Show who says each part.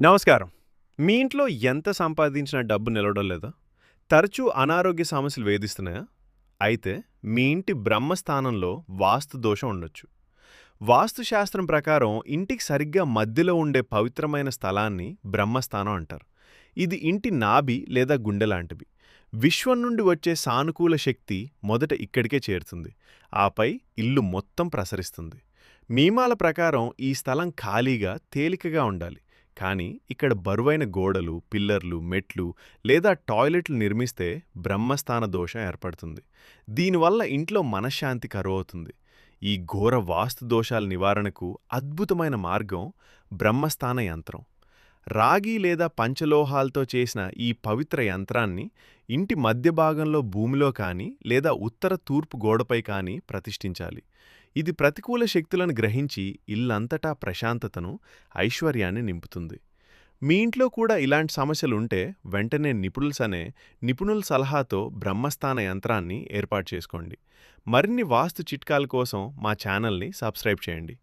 Speaker 1: నమస్కారం. మీ ఇంట్లో ఎంత సంపాదించినా డబ్బు నిలవడం లేదా? తరచూ అనారోగ్య సమస్యలు వేధిస్తున్నాయా? అయితే మీ ఇంటి బ్రహ్మస్థానంలో వాస్తు దోషం ఉండొచ్చు. వాస్తు శాస్త్రం ప్రకారం ఇంటికి సరిగ్గా మధ్యలో ఉండే పవిత్రమైన స్థలాన్ని బ్రహ్మస్థానం అంటారు. ఇది ఇంటి నాభి లేదా గుండె లాంటిది. విశ్వం నుండి వచ్చే సానుకూల శక్తి మొదట ఇక్కడికే చేరుతుంది. ఆపై ఇల్లు మొత్తం ప్రసరిస్తుంది. నియమాల ప్రకారం ఈ స్థలం ఖాళీగా, తేలికగా ఉండాలి. కానీ ఇక్కడ బరువైన గోడలు, పిల్లర్లు, మెట్లు లేదా టాయిలెట్లు నిర్మిస్తే బ్రహ్మస్థాన దోషం ఏర్పడుతుంది. దీనివల్ల ఇంట్లో మనశ్శాంతి కరువవుతుంది. ఈ ఘోర వాస్తు దోషాల నివారణకు అద్భుతమైన మార్గం బ్రహ్మస్థాన యంత్రం. రాగి లేదా పంచలోహాలతో చేసిన ఈ పవిత్ర యంత్రాన్ని ఇంటి మధ్య భాగంలో భూమిలో కానీ లేదా ఉత్తర తూర్పు గోడపై కానీ ప్రతిష్ఠించాలి. ఇది ప్రతికూల శక్తులను గ్రహించి ఇల్లంతటా ప్రశాంతతను, ఐశ్వర్యాన్ని నింపుతుంది. మీ ఇంట్లో కూడా ఇలాంటి సమస్యలుంటే వెంటనే నిపుణుల సలహాతో బ్రహ్మస్థాన యంత్రాన్ని ఏర్పాటు చేసుకోండి. మరిన్ని వాస్తు చిట్కాల కోసం మా ఛానల్ని సబ్స్క్రైబ్ చేయండి.